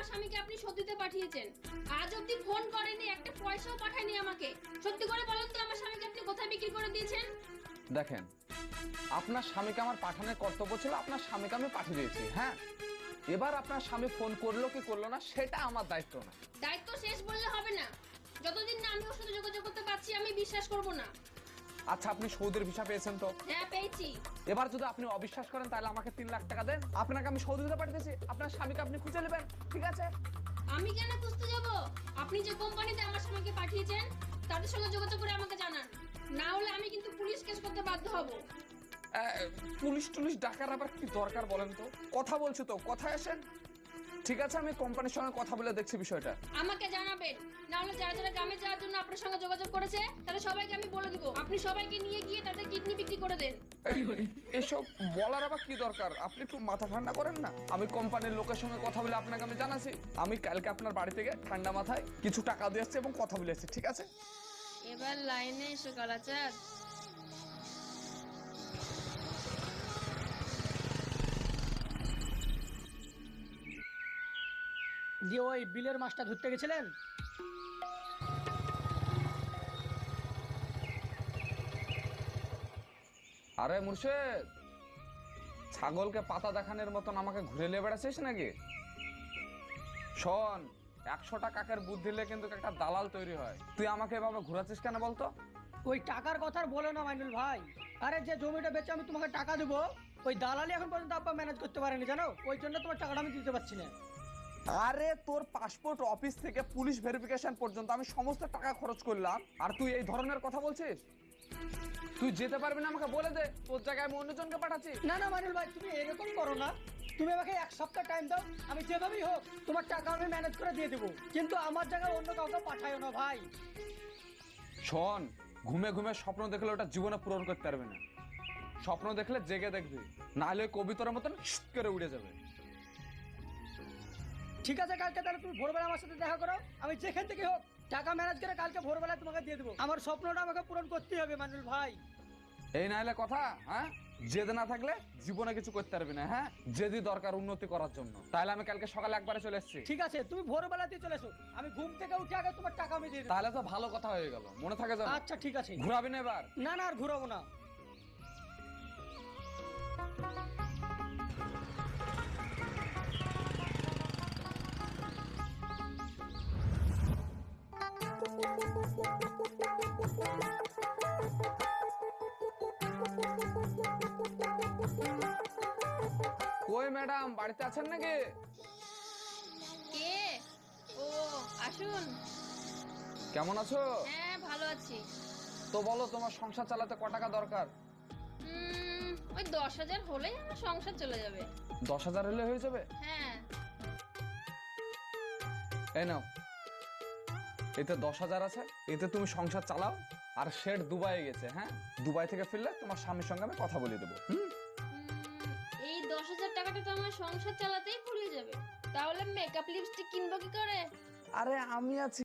আমার স্বামীকে আপনি সত্যিতে পাঠিয়েছেন, আজ অব্দি ফোন করেনি, একটা পয়সাও পাঠায়নি আমাকে। সত্যি করে বলুন তো আমার স্বামীকে আপনি কোথায় বিক্রি করে দিয়েছেন? দেখেন, আপনার স্বামীকে আমার পাঠানোর কর্তব্য ছিল, আপনার স্বামীকে আমি পাঠিয়ে দিয়েছি। হ্যাঁ, এবার আপনার স্বামী ফোন করলো কি করলো না সেটা আমার দায়িত্ব না। দায়িত্ব শেষ বললে হবে না। যতদিন না আমি ওর সাথে যোগাযোগ করতে পারছি আমি বিশ্বাস করব না। আচ্ছা, আপনি সৌদির ভিসা পেয়েছেন তো? হ্যাঁ পেয়েছি। এবার যদি আপনি অবিশ্বাস করেন তাহলে আমাকে 3 লাখ টাকা দেন, আপনাকে আমি সৌদিতে পাঠিয়েছি, আপনার স্বামীকে আপনি খুঁজে নেবেন, ঠিক আছে? আমি কেন খুঁজতে যাব? আপনি যে কোম্পানিতে আমার স্বামীকে পাঠিয়েছেন তাদের সঙ্গে যোগাযোগ করে আমাকে জানান, না হলে আমি কিন্তু পুলিশ কেস করতে বাধ্য হব। পুলিশ টুলিশ ডাকার আবার কি দরকার বলেন তো? কথা বলছি তো, কথায় আসেন। ঠিক আছে, আমি কোম্পানির সঙ্গে কথা বলে দেখছি বিষয়টা। আমাকে জানাবেন, না হলে যারা যারা গ্রামে যাওয়ার জন্য আপনার সঙ্গে যোগাযোগ করেছে তাদের সবাইকে আমি বলে দিব, আপনি সবাইকে নিয়ে গিয়ে তাদের কিডনি বিক্রি করে দেন। এসব বলার আবার কি দরকার? আপনি একটু মাথা ঠান্ডা করেন না। আমি কোম্পানির লোকের সঙ্গে কথা বলে আপনাকে আমি জানাচ্ছি। আমি কালকে আপনার বাড়ি থেকে ঠান্ডা মাথায় কিছু টাকা দিয়ে আসছি এবং কথা বলে আসছি, ঠিক আছে? এবার লাইনে এসো কালাচাঁদ। দিয়ে ওই বিলের মাছটা ধরতে গেছিলেন? আরে মুর্শেদ, ছাগলকে পাতা দেখানোর মতন আমাকে ঘুরে নিয়ে বেড়াচ্ছিস নাকি? শোন, 100টা কাকের বুদ্ধি দিলে কিন্তু একটা দালাল তৈরি হয়। তুই আমাকে এভাবে ঘুরাচ্ছিস কেন বলতো? ওই টাকার কথা আর বলো না মাইনুল ভাই। আরে যে জমিটা বেচে আমি তোমাকে টাকা দেবো, ওই দালালি এখন পর্যন্ত আব্বা ম্যানেজ করতে পারেনি, জানো? ওই জন্য তোমার টাকাটা আমি দিতে পারছি না। আরে তোর পাসপোর্ট অফিস থেকে পুলিশ ভেরিফিকেশন পর্যন্ত আমি সমস্ত টাকা খরচ করলাম, আর তুই এই ধরনের কথা বলছিস? তুই যেতে পারবি না আমাকে বলে দে, তোর জায়গায় আমি অন্যজনকে পাঠাচ্ছি। না না মাইনুল ভাই, তুমি এরকম করো না। তুমি আমাকে 1 সপ্তাহ টাইম দাও, আমি যেভাবেই হোক তোমার টাকা আমি ম্যানেজ করে দিয়ে দেবো, কিন্তু আমার জায়গায় অন্য কাউকে পাঠায়ও না ভাই। শোন, ঘুমে ঘুমে স্বপ্ন দেখলে ওটা জীবনে পূরণ করতে পারবে না। স্বপ্ন দেখলে জেগে দেখবি, নাহলে ওই কবিতার মতন শুট করে উড়ে যাবে। ঠিক আছে, কালকে তাহলে তুমি ভোরবেলা আমার সাথে দেখা করো, আমি যেখান থেকে হোক টাকা ম্যানেজ করে কালকে ভোরবেলা তোমাকে দিয়ে দেবো। আমার স্বপ্নটা আমাকে পূরণ করতেই হবে মাইনুল ভাই। এই নাহলে কথা, হ্যাঁ? জেদ না থাকলে জীবনে কিছু করতে পারবি না। হ্যাঁ, জেদি দরকার উন্নতি করার জন্য। তাহলে আমি কালকে সকালে একবারে চলে এসেছি। ঠিক আছে, তুমি ভোরবেলাতেই চলে এসো, আমি ঘুম থেকে উঠে আগে তোমার টাকা আমি দিয়ে দেবো। তাহলে তো ভালো কথা হয়ে গেল, মনে থাকে যাবে। আচ্ছা ঠিক আছে। ঘুরাবি না এবার? না না, আর ঘুরাবো না। কই ম্যাডাম, বাড়িতে আছেন নাকি? কে? ও, আসুন। কেমন আছো? হ্যাঁ ভালো আছি। তো বলো, তোমার সংসার চালাতে ক টাকা দরকার? ওই 10,000 হলেই আমার সংসার চলে যাবে। 10,000 হলে হয়ে যাবে? হ্যাঁ। এই নাও, এতে 10,000 আছে, এতে তুমি সংসার চালাও। আর শেঠ দুবাই গেছে, হ্যাঁ, দুবাই থেকে ফিরলে তোমার স্বামীর সঙ্গে আমি কথা বলে দেবো। এই 10,000 টাকাটা তো আমার সংসার চালাতেই ফুরিয়ে যাবে, তাহলে মেকআপ লিপস্টিক কিনবো কি করে? আরে আমি আছি।